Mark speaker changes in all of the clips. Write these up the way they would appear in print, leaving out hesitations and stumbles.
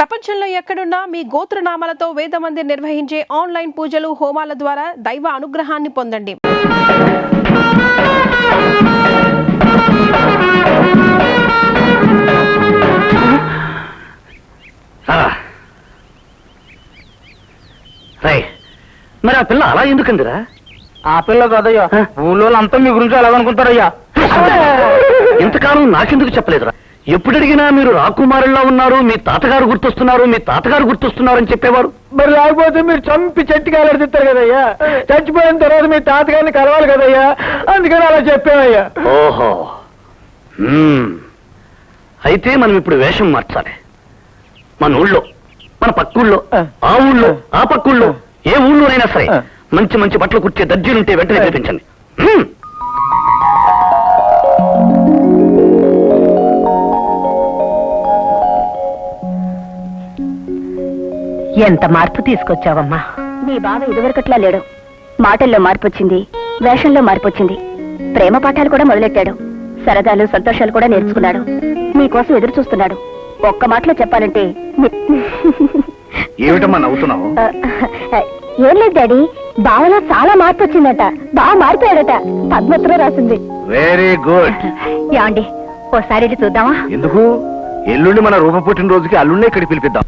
Speaker 1: ప్రపంచంలో ఎక్కడున్నా మీ గోత్రనామాలతో వేదమందిర్ నిర్వహించే ఆన్లైన్ పూజలు హోమాల ద్వారా దైవ అనుగ్రహాన్ని పొందండి.
Speaker 2: మరి ఆ పిల్ల అలా ఎందుకందిరా?
Speaker 3: ఆ పిల్ల కదయ్యా, ఊళ్ళో అంతా మీ గురించి ఎలాగనుకుంటారయ్యా.
Speaker 2: ఇంతకాలం నాకెందుకు చెప్పలేదురా? ఎప్పుడు అడిగినా మీరు రాకుమారుల్లా ఉన్నారు, మీ తాతగారు గుర్తొస్తున్నారు, మీ తాతగారు గుర్తొస్తున్నారు అని చెప్పేవారు.
Speaker 3: మరి లేకపోతే మీరు చంపి చెట్టుకి ఎలాడిస్తారు కదయ్యా. చచ్చిపోయిన తర్వాత మీ తాతగారిని కలవాలి కదయ్యా, అందుకని అలా చెప్పామయ్యా.
Speaker 2: ఓహో, అయితే మనం ఇప్పుడు వేషం మార్చాలి. మన ఊళ్ళో, మన పక్కూళ్ళో, ఆ ఊళ్ళో, ఆ పక్కూళ్ళో, ఏ ఊళ్ళోనైనా సరే మంచి మంచి బట్టలు కుట్టే దర్జీలుంటే వెంటనే చూపించండి.
Speaker 4: ఎంత మార్పు తీసుకొచ్చావమ్మా.
Speaker 5: నీ బావ ఇదివరకట్లా లేడు. మాటల్లో మార్పు వచ్చింది, వేషంలో మార్పు వచ్చింది. ప్రేమ పాఠాలు కూడా మొదలెట్టాడు. సరదాలు సంతోషాలు కూడా నేర్చుకున్నాడు. నీకోసం ఎదురు చూస్తున్నాడు. ఒక్క మాటలో చెప్పాలంటే
Speaker 2: ఏమిటమ్మా నవ్వుతున్నావు?
Speaker 5: ఏం లేదు డాడీ, బావలో చాలా మార్పు వచ్చిందట. బాగా మారిపోయాడట. పద్మత్రం రాసింది.
Speaker 2: Very good.
Speaker 5: యాండి ఓసారి వెళ్ళి చూద్దామా?
Speaker 2: ఎందుకు? ఎల్లుండి మన రూప పుట్టినరోజుకి అల్లుండే ఇక్కడికి పిలిపిద్దాం.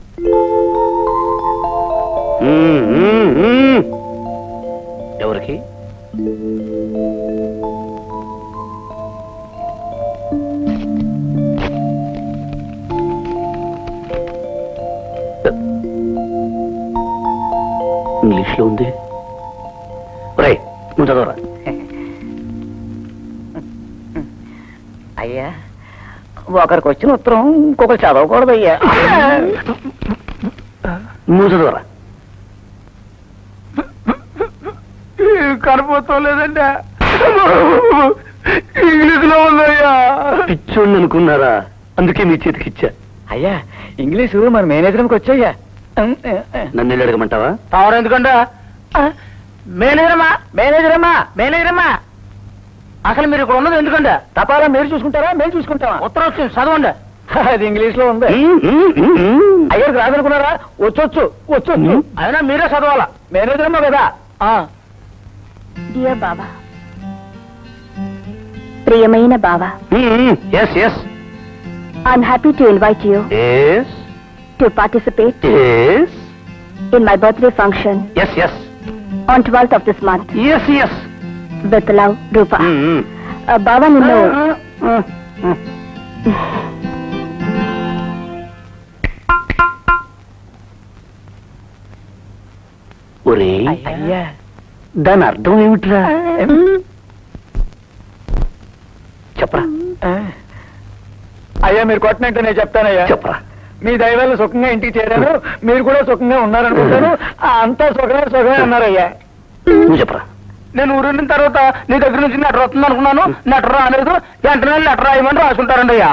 Speaker 2: ఎవరికి? ఇంగ్లీష్ లో ఉంది. నువ్వు చదవరా.
Speaker 4: అయ్యా, ఒకరికి వచ్చిన ఉత్తరం ఇంకొకరు చదవకూడదయ్యా.
Speaker 2: నువ్వు చదవరా.
Speaker 3: కనపోతాం లేదండి, ఇంగ్లీష్ లో ఉందయ్యా.
Speaker 2: పిచ్చోళ్ళు అనుకున్నారా? అందుకే మీ చేతికి ఇచ్చా.
Speaker 3: అయ్యా, ఇంగ్లీషు మన మేనేజర్కి వచ్చాయ్యా.
Speaker 2: నన్ను వెళ్ళి అడగమంటావా?
Speaker 3: తావరం ఎందుకంటే మేనేజరమ్మా, మేనేజరమ్మా, మేనేజరమ్మా, అసలు మీరు ఇక్కడ ఉన్నది ఎందుకంటే తపాలా మీరు చూసుకుంటారా, మేము చూసుకుంటామా? ఉత్తరం వచ్చింది, చదవండి. అది ఇంగ్లీష్ లో ఉంది. అయ్యారికి రాదనుకున్నారా? వచ్చొచ్చు వచ్చొచ్చు, అయినా మీరే చదవాలా. మేనేజరమ్మా కదా.
Speaker 5: డియర్ బావా, ప్రియమైన బావా,
Speaker 2: yes yes,
Speaker 5: I'm happy to invite you
Speaker 2: yes
Speaker 5: to participate
Speaker 2: yes
Speaker 5: in my birthday function
Speaker 2: yes yes
Speaker 5: on 12th of this month.
Speaker 2: Yes yes.
Speaker 5: With love, Rupa. బావా, నిన్ను
Speaker 2: ఒరే,
Speaker 3: అయ్యా,
Speaker 2: దాని అర్థం ఏమిట్రా? చెప్పరా.
Speaker 3: అయ్యా మీరు కొట్టినట్టు నేను చెప్తానయ్యా.
Speaker 2: చెప్పరా.
Speaker 3: మీ దైవాలు సుఖంగా ఇంటికి చేరాను, మీరు కూడా సుఖంగా ఉన్నారనుకుంటాను. అంతా సుఖమే ఉన్నారయ్యా.
Speaker 2: నువ్వు చెప్పరా.
Speaker 3: నేను ఊరిన తర్వాత నీ దగ్గర నుంచి లెటర్ వస్తుంది అనుకున్నాను. లెటర్ రాలేదు. వెంటనే లెటర్ రాయమని రాసుకుంటారండి అయ్యా.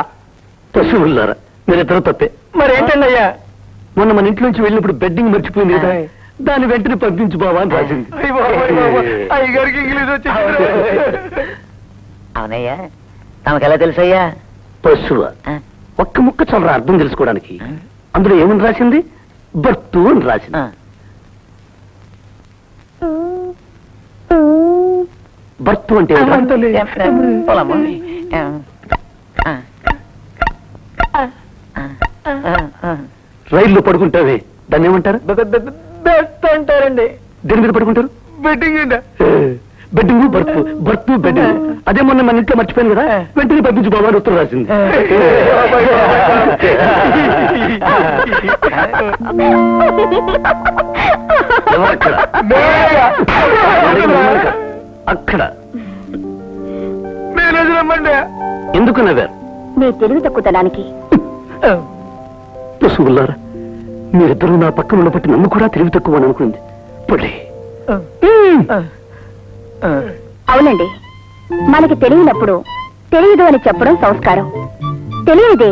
Speaker 2: పశువులారా, మీరిద్దరూ తప్పే.
Speaker 3: మరి ఏంటండి అయ్యా?
Speaker 2: మొన్న మన ఇంటి నుంచి వెళ్ళినప్పుడు బెడ్డింగ్ మర్చిపోయింది కదా, దాన్ని వెంటనే పంపించు బావా అని రాసింది.
Speaker 3: అయ్యగారికి ఇంగ్లీష్ వచ్చి.
Speaker 4: అవునయ్యా, తమకెలా తెలుసయ్యా?
Speaker 2: పశువ ఒక్క ముక్క చల్లరా అర్థం తెలుసుకోవడానికి. అందులో ఏమని రాసింది? బర్తు అని రాసింది. బర్తు అంటే రైల్లో పడుకుంటావే, దాన్ని ఏమంటారు?
Speaker 3: బెడ్ అంటారండి.
Speaker 2: దేని మీద పడుకుంటారు?
Speaker 3: బెడ్డింగ్ అండి.
Speaker 2: Bedding, berth, berth bedding. అదే మొన్న మన ఇంట్లో మర్చిపోయింది కదా, వెంటనే పంపించు బాబా అని ఉత్తరం రాసింది. అక్కడ ఎందుకు నవ్వారు?
Speaker 5: నీ తెలివి తక్కువతనానికి.
Speaker 2: పశువులారా, మీరిద్దరూ నా పక్కన ఉన్నప్పటి నన్ను కూడా తెలివి తక్కువ అని అనుకుంది. పొడి.
Speaker 5: అవునండి, మనకి తెలియనప్పుడు తెలియదు అని చెప్పడం సంస్కారం. తెలియనిదే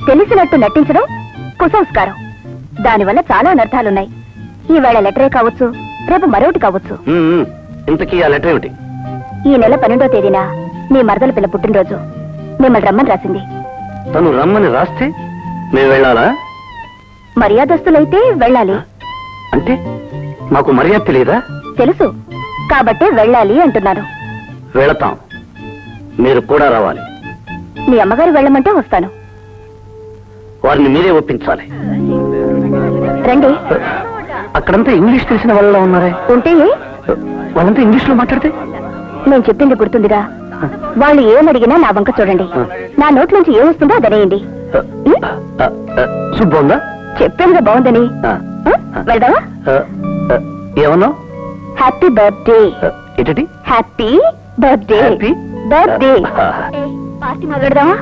Speaker 5: తెలిసినట్టు నటించడం కుసంస్కారం. దానివల్ల చాలా అనర్థాలున్నాయి. ఈవేళ లెటరే కావచ్చు, రేపు మరొకటి కావచ్చు.
Speaker 2: ఇంతకీ ఆ లెటర్ ఏమిటి?
Speaker 5: ఈ నెల 12వ తేదీన మీ మరదల పిల్ల పుట్టినరోజు. మిమ్మల్ని రమ్మని రాసింది.
Speaker 2: తను రమ్మని రాస్తే మేము వెళ్ళాలా?
Speaker 5: మర్యాదస్తులైతే వెళ్ళాలి.
Speaker 2: అంటే మాకు మర్యాద తెలియదా?
Speaker 5: తెలుసు కాబట్టే వెళ్ళాలి అంటున్నాను.
Speaker 2: వెళతాం, మీరు కూడా రావాలి.
Speaker 5: మీ అమ్మగారు వెళ్ళమంటే వస్తాను.
Speaker 2: వారిని మీరే ఒప్పించాలి.
Speaker 5: రండి.
Speaker 2: అక్కడంతా ఇంగ్లీష్ తెలిసిన వాళ్ళ ఉన్నారే.
Speaker 5: ఉంటే
Speaker 2: వాళ్ళంతా ఇంగ్లీష్ లో మాట్లాడితే?
Speaker 5: నేను చెప్పింది గుర్తుందిగా. వాళ్ళు ఏమడిగినా నా వంక చూడండి. నా నోట్ నుంచి ఏమొస్తుందో అదనేయండి.
Speaker 2: శుభ్రంగా
Speaker 5: చెప్పేదిగా బాగుందని. వెళ్దామా?
Speaker 2: ఏమన్నా?
Speaker 5: Happy birthday.
Speaker 2: ఏంటి?
Speaker 5: Happy birthday.
Speaker 2: Happy
Speaker 5: birthday. Party మొదలెడదామా?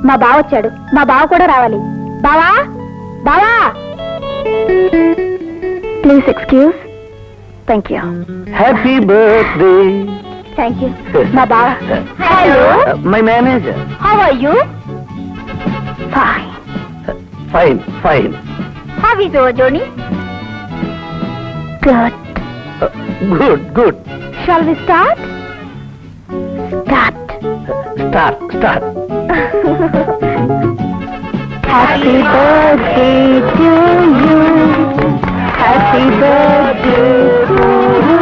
Speaker 5: మా బావ వచ్చాడు. మా బావ కూడా రావాలి. బావా, బావా, please excuse. Thank you.
Speaker 2: Happy birthday.
Speaker 5: Thank you. మా బావ. Hello,
Speaker 2: my manager.
Speaker 5: How are you? Fine.
Speaker 2: Fine fine.
Speaker 5: How is your journey? Good.
Speaker 2: Good good.
Speaker 5: Shall we start? Start.
Speaker 2: Start start.
Speaker 5: Happy birthday to you. Happy birthday to you.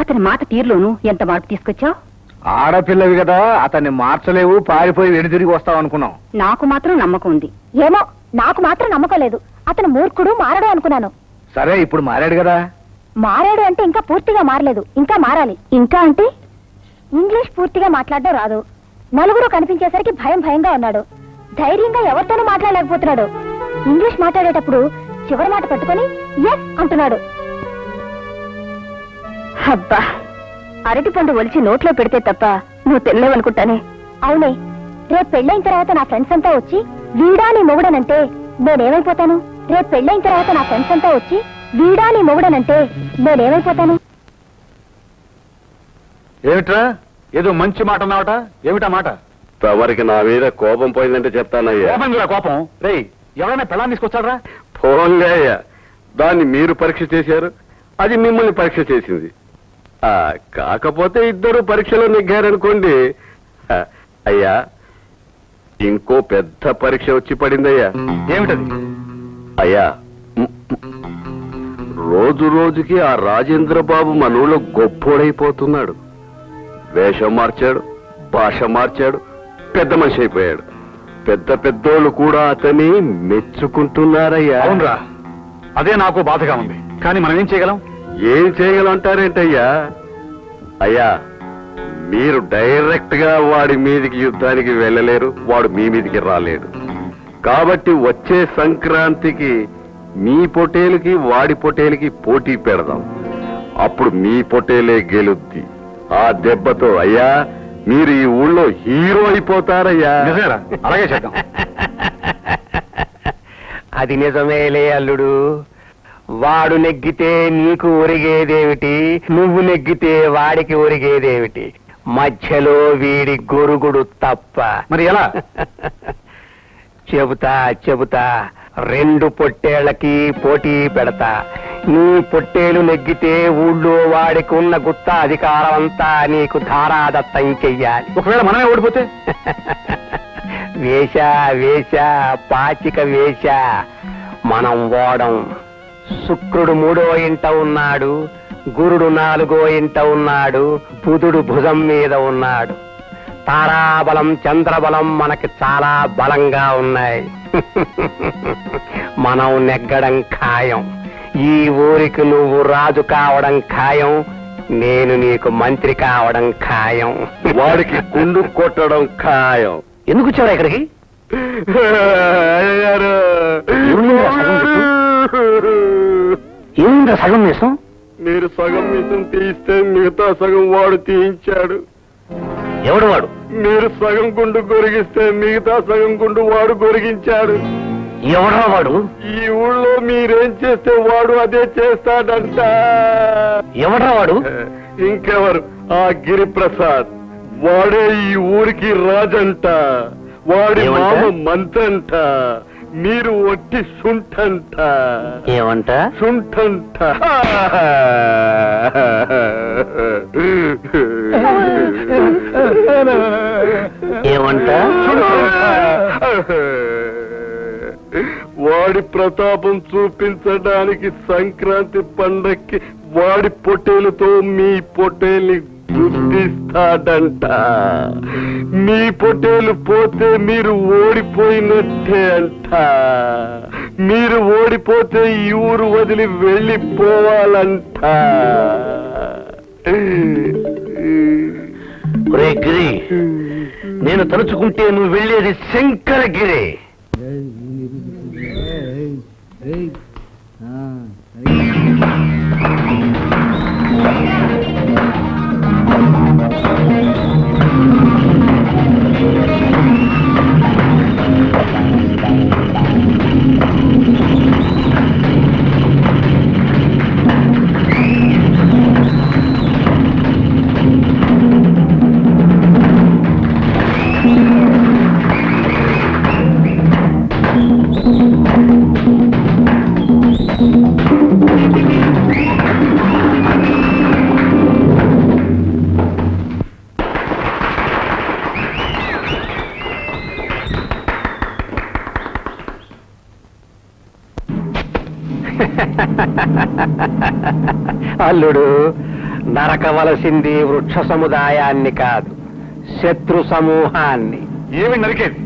Speaker 5: అతని మాట తీరులోను ఎంత మార్పు తీసుకొచ్చావు?
Speaker 3: ఆడపిల్లవి కదా, అతన్ని మార్చలేవు, పారిపోయి వెనుదిరిగి వస్తావు అనుకున్నాం.
Speaker 5: నాకు మాత్రం నమ్మకం ఉంది. ఏమో, నాకు మాత్రం నమ్మకం లేదు. అతను మూర్ఖుడు, మారడు అనుకున్నాను.
Speaker 3: సరే, ఇప్పుడు మారాడు కదా.
Speaker 5: మారాడు అంటే ఇంకా పూర్తిగా మారలేదు, ఇంకా మారాలి. ఇంకా అంటే ఇంగ్లీష్ పూర్తిగా మాట్లాడడం రాదు. నలుగురు కనిపించేసరికి భయం భయంగా ఉన్నాడు. ధైర్యంగా ఎవరితోనూ మాట్లాడలేకపోతున్నాడు. ఇంగ్లీష్ మాట్లాడేటప్పుడు చివరి మాట పట్టుకొని ఎస్ అంటున్నాడు. అబ్బా, అరటి పండు ఒలిచి నోట్లో పెడితే తప్ప నువ్వు తినలేవనుకుంటానే. అవునే, రేపు పెళ్ళైన తర్వాత నా ఫ్రెండ్స్ అంతా వచ్చి వీడా నీ మొగుడనంటే నేనేమైపోతాను? రేపు పెళ్ళైన తర్వాత నా ఫ్రెండ్స్ అంతా వచ్చి వీడా నీ మొగుడనంటే నేనేమైపోతాను?
Speaker 3: ఏమిట్రా, ఏదో మంచి మాట అన్నావట, ఏమిటా మాట?
Speaker 6: తమరికి నా మీద కోపం పోయిందంటే చెప్తానయ్యా.
Speaker 3: కోపం కూడా కోపం. రేయ్, ఎవరైనా పెళ్ళాన్ని తీసుకొచ్చారా?
Speaker 6: ఫోన్లే అయ్యా, దాన్ని మీరు పరీక్ష చేశారు, అది మిమ్మల్ని పరీక్ష చేసింది. కాకపోతే ఇద్దరు పరీక్షలో నెగ్గారనుకోండి. అయ్యా, ఇంకో పెద్ద పరీక్ష వచ్చి పడిందయ్యా.
Speaker 3: ఏమిటది?
Speaker 6: అయ్యా, రోజు రోజుకి ఆ రాజేంద్ర బాబు మన ఊళ్ళో గొప్పోడైపోతున్నాడు. వేషం మార్చాడు, భాష మార్చాడు, పెద్ద మనిషి అయిపోయాడు. పెద్ద పెద్దోళ్ళు కూడా అతన్ని మెచ్చుకుంటున్నారయ్యా.
Speaker 3: అవునరా, అదే నాకు బాధగా ఉంది. కానీ మనం ఏం చేయగలం?
Speaker 6: ఏం చేయగలంటారేంటయ్యా? అయ్యా, మీరు డైరెక్ట్ గా వాడి మీదికి యుద్ధానికి వెళ్ళలేరు, వాడు మీ మీదికి రాలేడు. కాబట్టి వచ్చే సంక్రాంతికి మీ పొటేలుకి వాడి పొటేలుకి పోటీ పెడదాం. అప్పుడు మీ పొటేలే గెలుద్ది. ఆ దెబ్బతో అయ్యా మీరు ఈ ఊళ్ళో హీరో అయిపోతారయ్యా.
Speaker 2: అలాగే చేద్దాం.
Speaker 3: అది నిజమేలే అల్లుడు. వాడు నెగ్గితే నీకు ఒరిగేదేమిటి, నువ్వు నెగ్గితే వాడికి ఒరిగేదేమిటి? మధ్యలో వీడి గొరుగుడు తప్ప.
Speaker 2: మరి ఎలా?
Speaker 3: చెబుతా 2 పొట్టేళ్లకి పోటీ పెడతా. నీ పొట్టేలు నెగ్గితే ఊళ్ళో వాడికి ఉన్న గుత్త అధికారం అంతా నీకు ధారాదత్తం చెయ్యాలి.
Speaker 2: ఒకవేళ మనమే ఓడిపోతే?
Speaker 3: వేష పాచిక వేష. మనం ఓడం. శుక్రుడు 3వ ఇంట ఉన్నాడు, గురుడు 4వ ఇంట ఉన్నాడు, బుధుడు భుజం మీద ఉన్నాడు. తారాబలం చంద్రబలం మనకి చాలా బలంగా ఉన్నాయి. మనం నెగ్గడం ఖాయం. ఈ ఊరికి నువ్వు రాజు కావడం ఖాయం, నేను నీకు మంత్రి కావడం ఖాయం.
Speaker 6: వాడికి గుండు కొట్టడం ఖాయం.
Speaker 2: ఎందుకు వచ్చారా ఇక్కడికి? ఏముందా సగం వేసం?
Speaker 6: మీరు సగం మిషన్ తీస్తే మిగతా సగం వాడు తీయించాడు.
Speaker 2: ఎవడు వాడు?
Speaker 6: మీరు సగం గుండు గొరిగిస్తే మిగతా సగం గుండు వాడు గొరిగించాడు.
Speaker 2: ఎవడా వాడు?
Speaker 6: ఈ ఊళ్ళో మీరేం చేస్తే వాడు అదే చేస్తాడంట.
Speaker 2: ఎవడా వాడు?
Speaker 6: ఇంకెవరు? ఆ గిరిప్రసాద్. వాడే ఈ ఊరికి రాజంట. వాడి
Speaker 2: ఏమంట?
Speaker 6: మామ మంత్రంట. మీరు ఒట్టి శుంఠంట.
Speaker 2: ఏమంట?
Speaker 6: శుంఠంట.
Speaker 2: ఏమంట?
Speaker 6: వాడి ప్రతాపం చూపించడానికి సంక్రాంతి పండక్కి వాడి పొట్టేలతో మీ పొట్టేల్ని గుర్తిస్తాడంట. మీ పొట్టేలు పోతే మీరు ఓడిపోయినట్టే అంట. మీరు ఓడిపోతే ఈ ఊరు వదిలి వెళ్ళిపోవాలంట.
Speaker 2: ఒరే గిరి, నేను తలుచుకుంటే నువ్వు వెళ్ళేది శంకరగిరి.
Speaker 3: అల్లుడు, నరకవలసింది వృక్ష సముదాయాన్ని కాదు, శత్రు సమూహాన్ని.
Speaker 2: ఏమి నరికేది?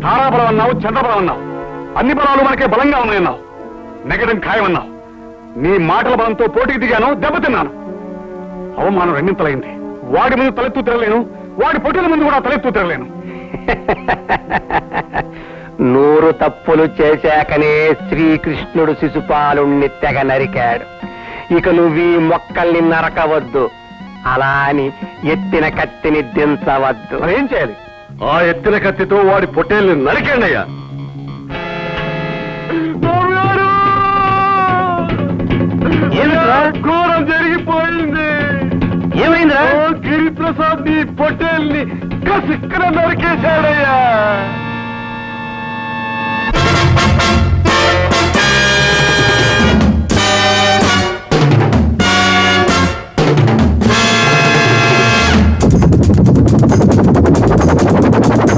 Speaker 2: తారాబలం అన్నావు, చంద్రబలం అన్నావు, అన్ని బలాలు మనకే బలంగా ఉన్నాయన్నావు. నెగడం ఖాయమన్నావు. నీ మాటల బలంతో పోటీకి దిగాను, దెబ్బతిన్నాను. అవమానం రెండింతలైంది. వాడి ముందు తలెత్తు తిరగలేను, వాడి పొట్టిల ముందు కూడా తలెత్తు తిరగలేను.
Speaker 3: 100 తప్పులు చేశాకనే శ్రీకృష్ణుడు శిశుపాలుణ్ణి తెగ నరికాడు. ఇక నువ్వీ మొక్కల్ని నరకవద్దు, అలా అని ఎత్తిన కత్తిని దించవద్దు.
Speaker 2: ఏం చేయాలి?
Speaker 6: ఆ ఎత్తిన కత్తితో వాడి పొట్టేల్ని నరికండి అయ్యా. ఘోరం జరిగిపోయింది.
Speaker 2: ఏమైందిరా?
Speaker 6: గిరిప్రసాద్ నీ పొట్టేల్ని కసిక్కన నరికేశాడయ్యా.